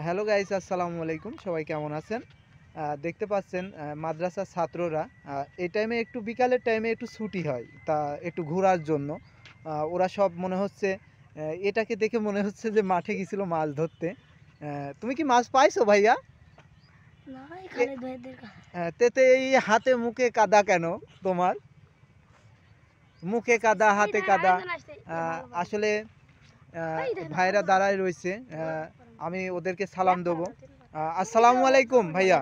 Hello guys, আসসালামু আলাইকুম। সবাই কেমন আছেন? দেখতে পাচ্ছেন মাদ্রাসার ছাত্ররা এই টাইমে একটু বিকালের টাইমে একটু ছুটি হয়, তা একটু ঘোরার জন্য ওরা সব মনে হচ্ছে এটাকে দেখে মনে হচ্ছে যে মাঠে গেছিল মাছ ধরতে। তুমি কি মাছ পাইছো ভাইয়া? তেতে এই হাতে মুখে কাদা কেন তোমার? মুখে কাদা, হাতে কাদা। আসলে ভাইরা দাঁড়ায় রয়েছে, আমি ওদেরকে সালাম দেবো। আসসালামু আলাইকুম ভাইয়া,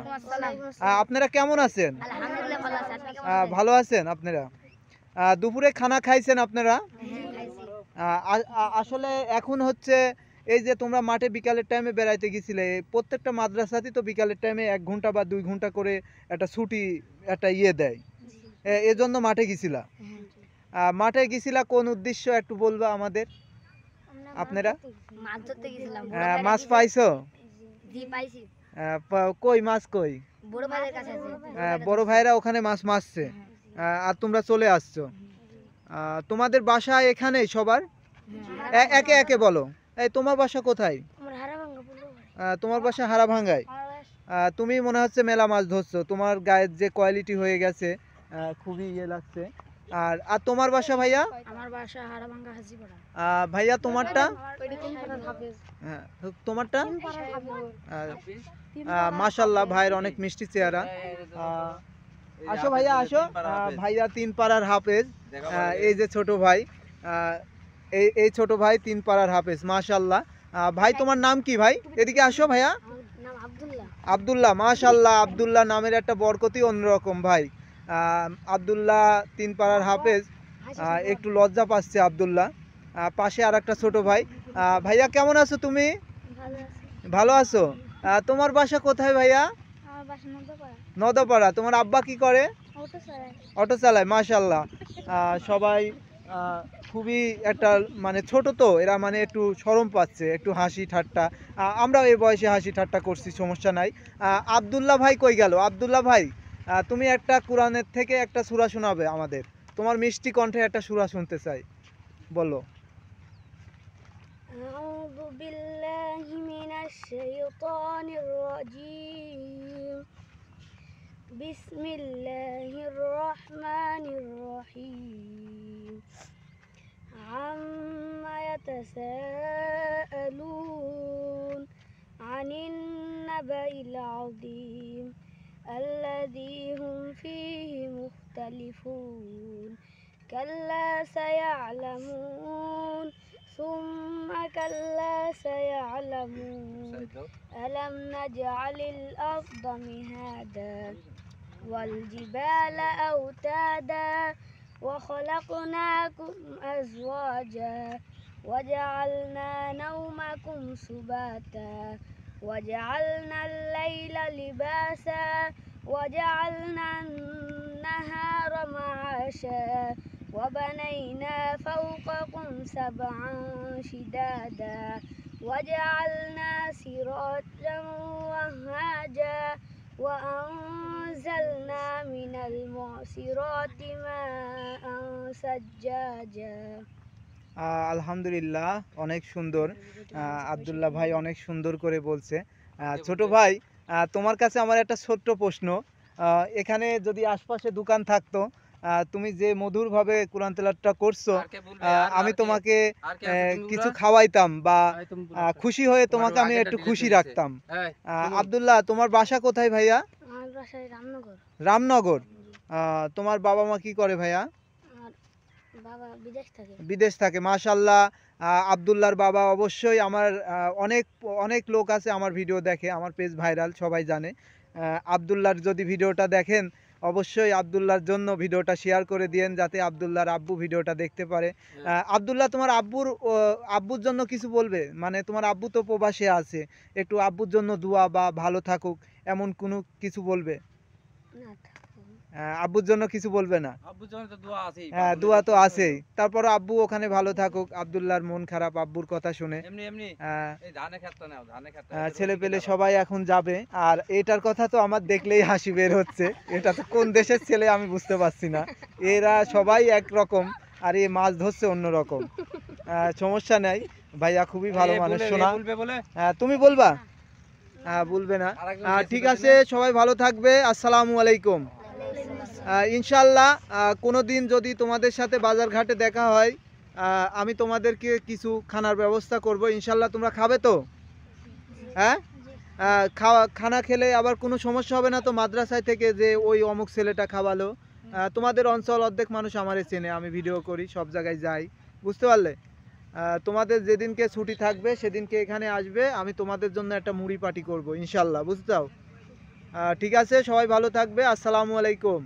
আপনারা কেমন আছেন? ভালো আছেন আপনারা? দুপুরে খানা খাইছেন আপনারা? আসলে এখন হচ্ছে এই যে তোমরা মাঠে বিকালের টাইমে বেড়াইতে গেছিলে, প্রত্যেকটা মাদ্রাসাতেই তো বিকালের টাইমে 1 ঘন্টা বা 2 ঘন্টা করে একটা ছুটি একটা দেয়, এজন্য মাঠে গেছিলা। মাঠে গেছিলা কোন উদ্দেশ্য একটু বলবা আমাদের? আপনারা মাছ ধরতে গেছিলাম। মাছ পাইছো? জি পাইছি। কই মাছ কই? বড় ভাইয়ের কাছে আছে। বড় ভাইরা ওখানে মাছ মারছে, আর তোমরা চলে আসছো। তোমাদের বাসা এখানে সবার? একে একে বলো। এই তোমার বাসা কোথায়? তোমার বাসা হারাভাঙ্গায়। তুমি মনে হচ্ছে মেলা মাছ ধরছো, তোমার গায়ের যে কোয়ালিটি হয়ে গেছে, খুবই লাগছে। আর আর তোমার বাসা ভাইয়া? আমার বাসা হারাভাঙ্গা হাজিপাড়া। ভাইয়া তোমারটা? হ্যাঁ, তোমারটা? মাশাআল্লাহ, ভাইয়ের অনেক মিষ্টি চেহারা। আসো ভাইয়া আসো। ভাইয়া 3 পাড়ার হাফেজ। এই যে ছোট ভাই, এই ছোট ভাই 3 পাড়ার হাফেজ, মাশাআল্লাহ। ভাই তোমার নাম কি ভাই? এদিকে আসো ভাইয়া। আব্দুল্লাহ, মাশাআল্লাহ। আব্দুল্লাহ নামের একটা বরকতই অন্যরকম ভাই। আব্দুল্লাহ 3 পাড়ার হাফেজ। একটু লজ্জা পাচ্ছে আব্দুল্লাহ। পাশে আর একটা ছোট ভাই। ভাইয়া কেমন আছো তুমি? ভালো আছো? তোমার বাসা কোথায় ভাইয়া? নদপাড়া। তোমার আব্বা কি করে? অটো চালায়, মাশাআল্লাহ। সবাই খুবই একটা মানে ছোট তো এরা, মানে একটু শরম পাচ্ছে, একটু হাসি ঠাট্টা। আমরাও এই বয়সে হাসি ঠাট্টা করছি, সমস্যা নাই। আব্দুল্লাহ ভাই কই গেল? আব্দুল্লাহ ভাই, তুমি একটা কোরআনের থেকে একটা সূরা শোনাবে আমাদের। তোমার মিষ্টি কণ্ঠে একটা সূরা শুনতে চাই, বলো। আউযু বিল্লাহি মিনাশ শাইতানির রাজীম। বিসমিল্লাহির রহমানির রহিম। আম্মা ইয়াতাসাআলুন আনিন নাবাইল আযীম আল্লাযী হুম ফীহি মুখতালিফুন কাল্লা সায়া'লামুন ثم كلا سيعلمون ألم نجعل الأرض مهادا والجبال أوتادا وخلقناكم أزواجا وجعلنا نومكم سباتا وجعلنا الليل لباسا وجعلنا النهار معاشا وبنينا فوقكم 7 شدادا وجعلنا سراجا وهاجا وأنزلنا من المعصرات ماء ثجاجا। আলহামদুলিল্লাহ, অনেক সুন্দর। আব্দুল্লাহ ভাই অনেক সুন্দর করে বলছে। ছোট ভাই, তোমার কাছে আমার একটা ছোট্ট প্রশ্ন। এখানে যদি আশপাশে দোকান থাকতো, তুমি যে মধুরভাবে কোরআন তেলাওয়াতটা করছো, আমি তোমাকে কিছু খাওয়াইতাম বা খুশি হয়ে তোমাকে আমি একটু খুশি রাখতাম। আব্দুল্লাহ, তোমার বাসা কোথায় ভাইয়া? আমার বাসা রামনগর। রামনগর। তোমার বাবা মা কি করে ভাইয়া? বাবা বিদেশ থাকে। বিদেশ থাকে, মাশাআল্লাহ। আব্দুল্লাহর বাবা অবশ্যই আমার অনেক অনেক লোক আছে আমার ভিডিও দেখে, আমার পেজ ভাইরাল, সবাই জানে। আব্দুল্লাহর যদি ভিডিওটা দেখেন, অবশ্যই আব্দুল্লাহর জন্য ভিডিওটা শেয়ার করে দিয়েন, যাতে আব্দুল্লাহর আব্বু ভিডিওটা দেখতে পারে। আব্দুল্লাহ, তোমার আব্বুর জন্য কিছু বলবে? মানে তোমার আব্বু তো প্রবাসে আছে, একটু আব্বুর জন্য দোয়া বা ভালো থাকুক এমন কোনো কিছু বলবে? আব্বুর জন্য কিছু বলবে না? হ্যাঁ, দোয়া তো আছেই। তারপর আব্বু ওখানে ভালো থাকুক। আব্দুল্লাহর মন খারাপ আব্বুর কথা শুনে। ছেলে পেলে সবাই এখন যাবে, আর এটার কথা তো আমার দেখলেই হাসি বের হচ্ছে। এটা তো কোন দেশের ছেলে আমি বুঝতে পারছি না। এরা সবাই একরকম, আর এ মাছ ধরছে অন্যরকম। সমস্যা নাই ভাইয়া, খুবই ভালো মানুষ। শোনা, তুমি বলবা? বলবে না। ঠিক আছে, সবাই ভালো থাকবে। আসসালামু আলাইকুম। ইনশাল্লাহ কোনো দিন যদি তোমাদের সাথে বাজারঘাটে দেখা হয়, আমি তোমাদেরকে কিছু খানার ব্যবস্থা করব। ইনশাল্লাহ তোমরা খাবে তো? হ্যাঁ, খানা খেলে আবার কোনো সমস্যা হবে না তো? মাদ্রাসায় থেকে যে ওই অমুক ছেলেটা খাওয়ালো, তোমাদের অঞ্চল অর্ধেক মানুষ আমারে চেনে, আমি ভিডিও করি, সব জায়গায় যাই, বুঝতে পারলে? তোমাদের যেদিনকে ছুটি থাকবে সেদিনকে এখানে আসবে, আমি তোমাদের জন্য একটা মুড়ি পার্টি করব ইনশাল্লাহ, বুঝতে পাও? ঠিক আছে, সবাই ভালো থাকবে। আসসালামু আলাইকুম।